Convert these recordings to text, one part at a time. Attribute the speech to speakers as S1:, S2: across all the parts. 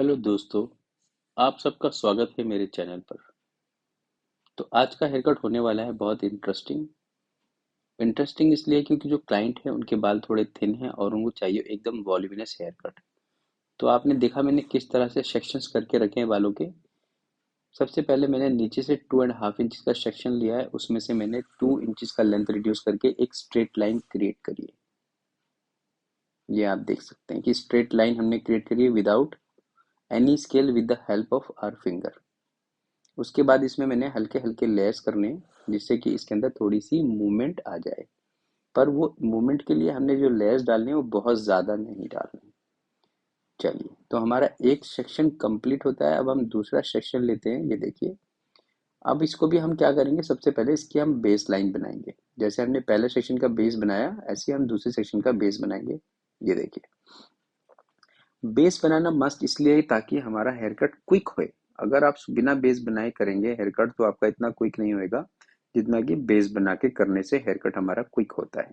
S1: Hello दोस्तों, आप सबका स्वागत है मेरे चैनल पर। तो आज का हेयर कट होने वाला है बहुत इंटरेस्टिंग। इंटरेस्टिंग इसलिए क्योंकि जो क्लाइंट है उनके बाल थोड़े थिन हैं और उनको चाहिए एकदम वॉल्यूमिनस हेयर कट। तो आपने देखा मैंने किस तरह से सेक्शंस करके रखे हैं बालों के। सबसे पहले मैंने नीचे से 2.5 इंच का सेक्शन लिया है, उसमें से मैंने 2 इंच का लेंथ रिड्यूस करके एक स्ट्रेट लाइन क्रिएट करी है। ये आप देख सकते हैं कि स्ट्रेट लाइन हमने क्रिएट करी है without any scale with the help of our finger. उसके बाद इसमें मैंने हल्के हल्के लेयर्स करने हैं जिससे कि इसके अंदर थोड़ी सी मूवमेंट आ जाए। पर वो मूवमेंट के लिए हमने जो लेयर्स डालने हैं वो बहुत ज़्यादा नहीं डालने। चलिए, तो हमारा एक सेक्शन कंप्लीट होता है। अब हम दूसरा सेक्शन लेते हैं। ये देखिए, अब इसको भी हम क्या करेंगे, सबसे पहले इसकी हम बेस लाइन बनाएंगे। जैसे हमने पहले सेक्शन का बेस बनाया ऐसे ही हम दूसरे सेक्शन का बेस बनाएंगे। ये देखिए, बेस बनाना मस्ट इसलिए है ताकि हमारा हेयर कट क्विक होए। अगर आप बिना बेस बनाए करेंगे हेयर कट तो आपका इतना क्विक नहीं होएगा जितना कि बेस बना के करने से हेयर कट हमारा क्विक होता है।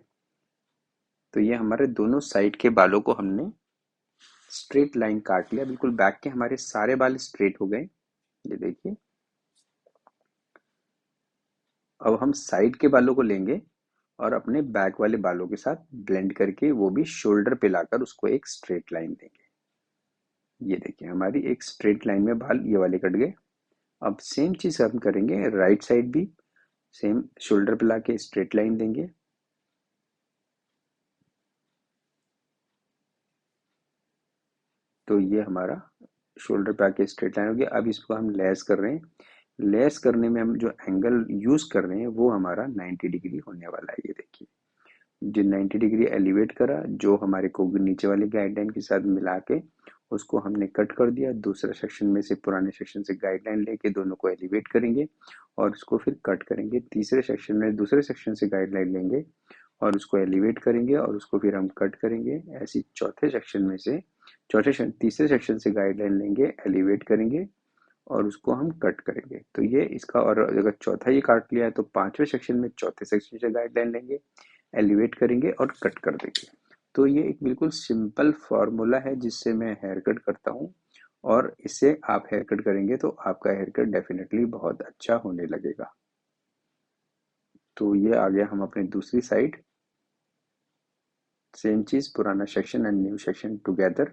S1: तो ये हमारे दोनों साइड के बालों को हमने स्ट्रेट लाइन काट लिया। बिल्कुल बैक के हमारे सारे बाल स्ट्रेट हो गए। ये देखिए, अब हम साइड के बालों को लेंगे और अपने बैक वाले बालों के साथ ब्लेंड करके वो भी शोल्डर पे लाकर उसको एक स्ट्रेट लाइन देंगे। ये देखिए, हमारी एक स्ट्रेट लाइन में बाल ये वाले कट गए। अब सेम चीज हम करेंगे राइट साइड भी। सेम शोल्डर पे लाके स्ट्रेट लाइन देंगे। तो ये हमारा शोल्डर पे आके स्ट्रेट लाइन हो गया। अब इसको हम लेस कर रहे हैं। लेस करने में हम जो एंगल यूज कर रहे हैं वो हमारा 90 डिग्री होने वाला है। ये देखिए, जो 90 डिग्री एलिवेट करा, जो हमारे को नीचे वाले गाइडलाइन के साथ मिला के उसको हमने कट कर दिया। दूसरा सेक्शन में से पुराने सेक्शन से गाइडलाइन लेके दोनों को एलिवेट करेंगे और उसको फिर कट करेंगे। तीसरे सेक्शन में दूसरे सेक्शन से गाइडलाइन लेंगे और उसको एलिवेट करेंगे और उसको फिर हम कट करेंगे। ऐसी चौथे सेक्शन में से तीसरे सेक्शन से गाइडलाइन लेंगे, एलिवेट करेंगे और उसको हम कट करेंगे। तो ये इसका, और अगर चौथा ये काट लिया है तो पांचवें सेक्शन में चौथे सेक्शन से गाइडलाइन लेंगे, एलिवेट करेंगे और कट कर देंगे। तो ये एक बिल्कुल सिंपल फॉर्मूला है जिससे मैं हेयर कट करता हूँ, और इससे आप हेयर कट करेंगे तो आपका हेयर कट डेफिनेटली बहुत अच्छा होने लगेगा। तो ये आ गया हम अपनी दूसरी साइड। सेम चीज, पुराना section and new section together.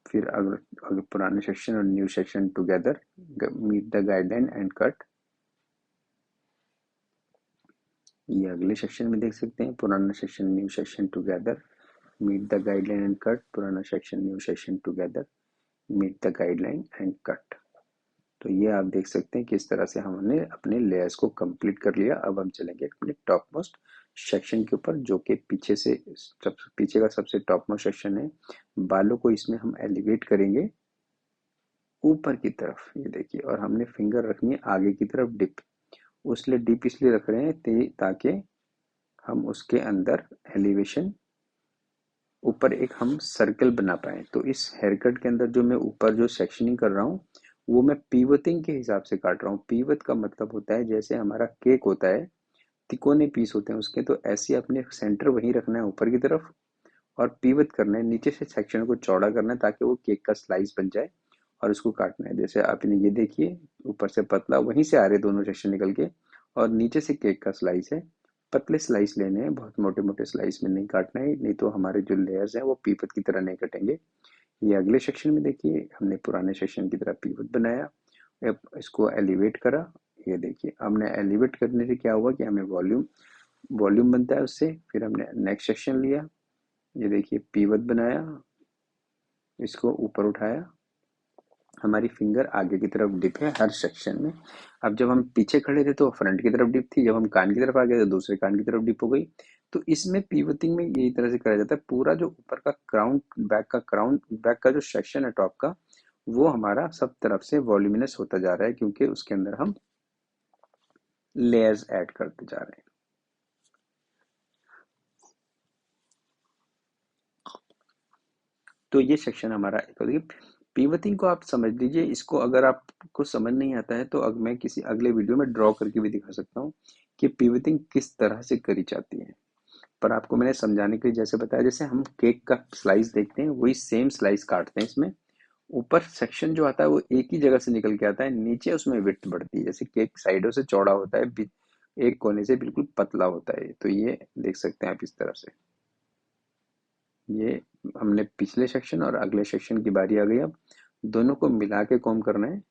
S1: फिर अगर पुराने सेक्शन और new section together, meet the guideline and cut. ये अगले सेक्शन में देख सकते हैं, पुराना section new section together, meet the guideline and cut. पुराना section new section together, meet the guideline and cut. तो ये आप देख सकते हैं किस तरह से हमने अपने लेयर्स को कंप्लीट कर लिया। अब हम चलेंगे अपने टॉप मोस्ट सेक्शन के ऊपर, जो कि पीछे से पीछे का सबसे टॉप मोस्ट सेक्शन है। बालों को इसमें हम एलिवेट करेंगे ऊपर की तरफ। ये देखिए, और हमने फिंगर रखनी है आगे की तरफ डिप। उसलिए डिप इसलिए रख रहे हैं ताकि हम उसके अंदर एलिवेशन ऊपर एक हम सर्कल बना पाए। तो इस हेयर कट के अंदर जो मैं ऊपर जो सेक्शनिंग कर रहा हूँ वो मैं पीवटिंग के हिसाब से काट रहा हूँ। पीवट का मतलब होता है जैसे हमारा केक होता है, तिकोने पीस होते हैं उसके, तो ऐसे अपने सेंटर वहीं रखना है ऊपर की तरफ और पीवट करना है, नीचे से सेक्शन को चौड़ा करना है ताकि वो केक का स्लाइस बन जाए और उसको काटना है। जैसे आपने ये देखिए, ऊपर से पतला वहीं से आ रहे दोनों सेक्शन निकल के, और नीचे से केक का स्लाइस है। पतले स्लाइस लेने हैं, बहुत मोटे मोटे स्लाइस में नहीं काटना है, नहीं तो हमारे जो लेयर्स हैं वो पीपत की तरह नहीं कटेंगे। ये अगले सेक्शन में देखिए, हमने पुराने सेक्शन की तरह पीवट बनाया, अब इसको एलिवेट करा। ये देखिए, हमने एलिवेट करने से क्या हुआ कि हमें वॉल्यूम वॉल्यूम बनता है उससे। फिर हमने नेक्स्ट सेक्शन लिया, ये देखिए पीवट बनाया, इसको ऊपर उठाया। हमारी फिंगर आगे की तरफ डिप है हर सेक्शन में। अब जब हम पीछे खड़े थे तो फ्रंट की तरफ डिप थी, जब हम कान की तरफ आ गए तो दूसरे कान की तरफ डिप हो गई। तो इसमें पीवटिंग में यही तरह से करा जाता है। पूरा जो ऊपर का क्राउन बैक का जो सेक्शन है टॉप का, वो हमारा सब तरफ से वॉल्यूमिनस होता जा रहा है क्योंकि उसके अंदर हम लेयर्स ऐड करते जा रहे हैं। तो ये सेक्शन हमारा एक होगी। पीवतिंग को आप समझ लीजिए, इसको अगर आपको समझ नहीं आता है तो मैं किसी अगले वीडियो में ड्रॉ करके भी दिखा सकता हूँ कि पीवतिंग किस तरह से करी जाती है। पर आपको मैंने समझाने के लिए जैसे बताया, जैसे हम केक का स्लाइस देखते हैं वही सेम स्लाइस काटते हैं इसमें। ऊपर सेक्शन जो आता है वो एक ही जगह से निकल के आता है, नीचे उसमें विड्थ बढ़ती है। जैसे केक साइडों से चौड़ा होता है, एक कोने से बिल्कुल पतला होता है। तो ये देख सकते हैं आप इस तरह से। ये हमने पिछले सेक्शन और अगले सेक्शन की बारी आ गई। अब दोनों को मिला के कॉम करना है।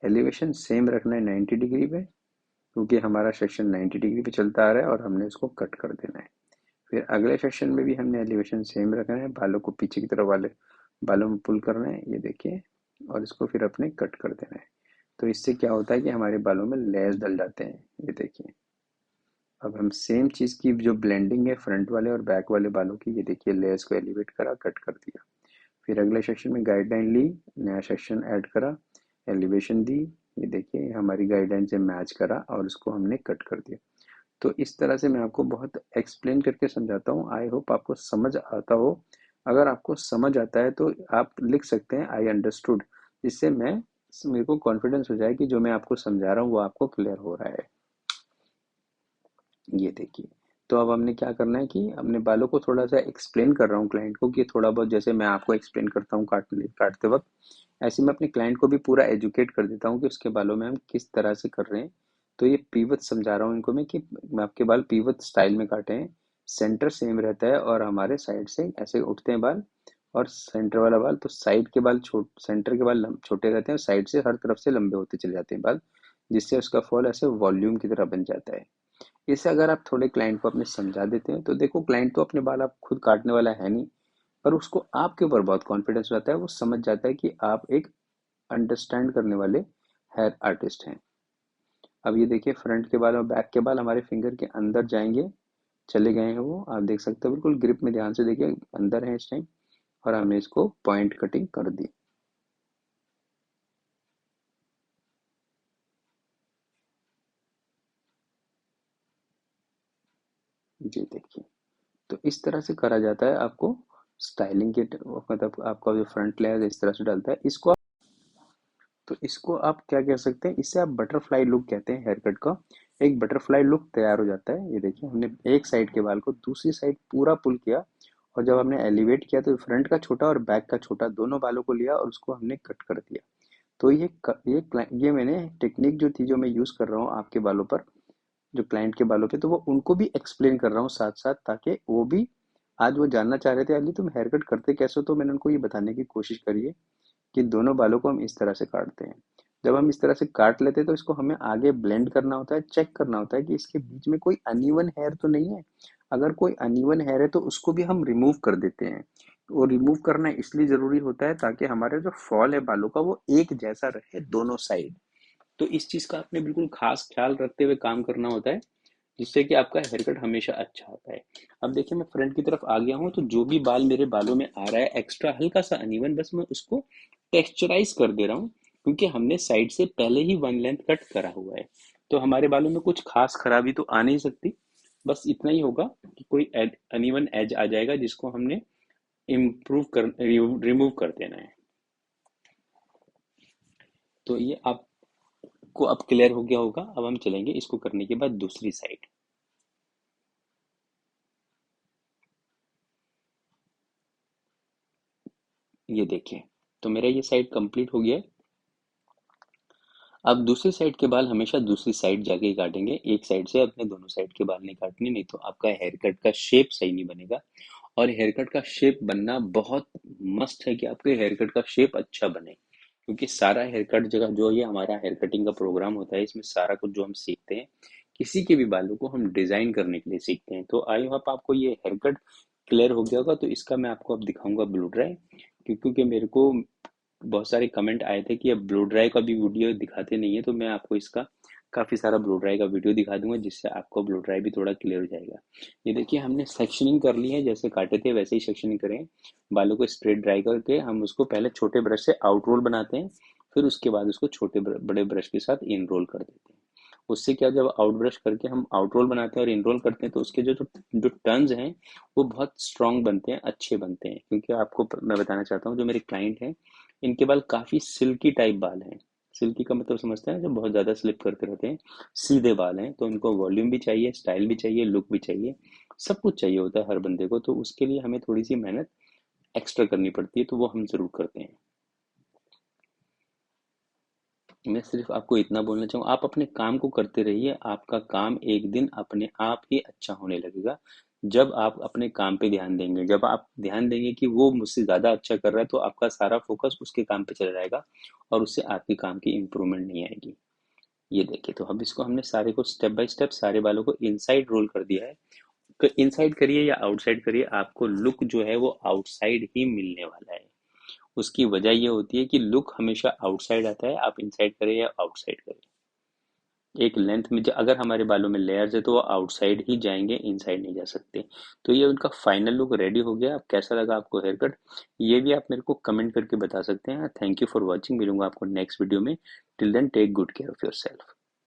S1: एलिवेशन सेम रखना है 90 डिग्री पे, क्योंकि हमारा सेक्शन 90 डिग्री पे चलता आ रहा है और हमने इसको कट कर देना है। फिर अगले सेक्शन में भी हमने एलिवेशन सेम रखना है, बालों को पीछे की तरफ वाले बालों में पुल करना है, ये देखिए, और इसको फिर अपने कट कर देना है। तो इससे क्या होता है कि हमारे बालों में लेयर्स डल जाते हैं, ये देखिए। अब हम सेम चीज़ की जो ब्लेंडिंग है फ्रंट वाले और बैक वाले बालों की, ये देखिए, लेयर्स को एलिवेट करा, कट कर दिया। फिर अगले सेक्शन में गाइडलाइन ली, नया सेक्शन ऐड करा, एलिवेशन दी, ये देखिए हमारी गाइडलाइन से मैच करा और उसको हमने कट कर दिया। तो इस तरह से मैं आपको बहुत एक्सप्लेन करके समझाता हूँ। आई होप आपको समझ आता हो। अगर आपको समझ आता है तो आप लिख सकते हैं आई अंडरस्टूड, जिससे मेरे को कॉन्फिडेंस हो जाए कि जो मैं आपको समझा रहा हूँ वो आपको क्लियर हो रहा है। ये देखिए, तो अब हमने क्या करना है कि अपने बालों को थोड़ा सा एक्सप्लेन कर रहा हूँ क्लाइंट को, कि थोड़ा बहुत जैसे मैं आपको एक्सप्लेन करता हूँ काटते वक्त, ऐसे मैं अपने क्लाइंट को भी पूरा एजुकेट कर देता हूँ कि उसके बालों में हम किस तरह से कर रहे हैं। तो ये पीवत समझा रहा हूँ इनको मैं, कि मैं आपके बाल पीवत स्टाइल में काटे हैं। सेंटर सेम रहता है और हमारे साइड से ऐसे उठते हैं बाल, और सेंटर वाला बाल, तो साइड के बाल सेंटर के बाल छोटे रहते हैं और साइड से हर तरफ से लंबे होते चले जाते हैं बाल, जिससे उसका फॉल ऐसे वॉल्यूम की तरह बन जाता है। इसे अगर आप थोड़े क्लाइंट को अपने समझा देते हैं तो देखो, क्लाइंट तो अपने बाल आप खुद काटने वाला है नहीं, पर उसको आपके ऊपर बहुत कॉन्फिडेंस रहता है। वो समझ जाता है कि आप एक अंडरस्टैंड करने वाले हेयर आर्टिस्ट हैं। अब ये देखिए, फ्रंट के बाल और बैक के बाल हमारे फिंगर के अंदर जाएंगे, चले गए हैं वो, आप देख सकते हो। बिल्कुल ग्रिप में ध्यान से देखिए, अंदर है इस टाइम, और हमने इसको पॉइंट कटिंग कर दी। जी देखिए, तो इस तरह से करा जाता है आपको स्टाइलिंग के, मतलब आपका जो फ्रंट लेयर इस तरह से डलता है। इसको आप क्या कह सकते हैं, इससे आप बटरफ्लाई लुक कहते हैं हेयर कट का। एक बटरफ्लाई लुक तैयार हो जाता है। ये देखिए, हमने एक साइड के बाल को दूसरी साइड पूरा पुल किया, और जब हमने एलिवेट किया तो फ्रंट का छोटा और बैक का छोटा दोनों बालों को लिया और उसको हमने कट कर दिया। तो ये मैंने टेक्निक जो थी, जो मैं यूज कर रहा हूँ आपके बालों पर, जो क्लाइंट के बालों पे, तो वो उनको भी एक्सप्लेन कर रहा हूँ साथ साथ, ताकि वो भी, आज वो जानना चाह रहे थे अली तुम हेयर कट करते कैसे हो, तो मैंने उनको ये बताने की कोशिश करी है कि दोनों बालों को हम इस तरह से काटते हैं। जब हम इस तरह से काट लेते हैं तो इसको हमें आगे ब्लेंड करना होता है, चेक करना होता है कि इसके बीच में कोई अनइवन हेयर तो नहीं है। अगर कोई अनइवन हेयर है तो उसको भी हम रिमूव कर देते हैं। वो रिमूव करना इसलिए जरूरी होता है ताकि हमारे जो फॉल है बालों का वो एक जैसा रहे दोनों साइड। तो इस चीज का आपने बिल्कुल खास ख्याल रखते हुए काम करना होता है, जिससे कि आपका हेयर कट हमेशा अच्छा होता है। अब देखिए, मैं फ्रंट की तरफ आ गया हूँ, तो जो भी बाल मेरे बालों में आ रहा है एक्स्ट्रा हल्का सा अनइवन, बस मैं उसको टेक्सचराइज कर दे रहा हूँ, क्योंकि हमने साइड से पहले ही वन लेंथ कट करा हुआ है। तो हमारे बालों में कुछ खास खराबी तो आ नहीं सकती। बस इतना ही होगा कि कोई अनइवन एज आ जाएगा, जिसको हमने इम्प्रूव कर रिमूव कर देना है। तो ये आपको अब क्लियर हो गया होगा। अब हम चलेंगे इसको करने के बाद दूसरी साइड। ये देखिए, तो मेरा ये साइड कंप्लीट हो गया है। अब दूसरी साइड के बाल हमेशा दूसरी साइड जाके ही काटेंगे, एक साइड से अपने दोनों साइड के बाल नहीं काटने, नहीं तो आपका हेयर कट का शेप सही नहीं बनेगा। और हेयर कट का शेप बनना बहुत मस्त है, कि आपके हेयर कट का शेप अच्छा बने, क्योंकि सारा हेयर कट जगह जो ये हमारा हेयर कटिंग का प्रोग्राम होता है, इसमें सारा कुछ जो हम सीखते हैं, किसी के भी बालों को हम डिजाइन करने के लिए सीखते हैं। तो आई होप आपको ये हेयर कट क्लियर हो गया होगा। तो इसका मैं आपको अब दिखाऊंगा ब्लू ड्राई, क्योंकि मेरे को बहुत सारे कमेंट आए थे कि अब ब्लो ड्राई का भी वीडियो दिखाते नहीं है, तो मैं आपको इसका काफ़ी सारा ब्लो ड्राई का वीडियो दिखा दूंगा, जिससे आपको ब्लो ड्राई भी थोड़ा क्लियर हो जाएगा। ये देखिए, हमने सेक्शनिंग कर ली है, जैसे काटे थे वैसे ही सेक्शनिंग करें। बालों को स्ट्रेट ड्राई करके हम उसको पहले छोटे ब्रश से आउट रोल बनाते हैं, फिर उसके बाद उसको छोटे बड़े ब्रश के साथ इन रोल कर देते हैं। उससे क्या, जब आउट ब्रश करके हम आउट रोल बनाते हैं और इन रोल करते हैं, तो उसके जो जो जो टर्न्स हैं वो बहुत स्ट्रांग बनते हैं, अच्छे बनते हैं। क्योंकि आपको मैं बताना चाहता हूँ, जो मेरे क्लाइंट हैं, इनके बाल काफी सिल्की टाइप बाल हैं, सिल्की का मतलब समझते हैं, जब बहुत ज़्यादा स्लिप करते रहते हैं। सीधे बाल हैं तो इनको वॉल्यूम भी चाहिए, स्टाइल भी चाहिए, लुक भी चाहिए, सब कुछ चाहिए होता है हर बंदे को, तो उसके लिए हमें थोड़ी सी मेहनत एक्स्ट्रा करनी पड़ती है, तो वो हम ज़रूर करते हैं। मैं सिर्फ आपको इतना बोलना चाहूँ, आप अपने काम को करते रहिए, आपका काम एक दिन अपने आप ही अच्छा होने लगेगा। जब आप अपने काम पे ध्यान देंगे, जब आप ध्यान देंगे कि वो मुझसे ज़्यादा अच्छा कर रहा है, तो आपका सारा फोकस उसके काम पे चला जाएगा और उससे आपके काम की इम्प्रूवमेंट नहीं आएगी। ये देखिए, तो अब इसको हमने सारे को स्टेप बाय स्टेप सारे बालों को इनसाइड रोल कर दिया है। तो इनसाइड करिए या आउटसाइड करिए, आपको लुक जो है वो आउटसाइड ही मिलने वाला है। उसकी वजह ये होती है कि लुक हमेशा आउटसाइड आता है, आप इनसाइड करें या आउटसाइड करें। एक लेंथ में अगर हमारे बालों में लेयर्स है तो वो आउटसाइड ही जाएंगे, इनसाइड नहीं जा सकते। तो ये उनका फाइनल लुक रेडी हो गया। अब कैसा लगा आपको हेयर कट, ये भी आप मेरे को कमेंट करके बता सकते हैं। थैंक यू फॉर वॉचिंग, मिलूंगा आपको नेक्स्ट वीडियो में। Till then take good care of your self.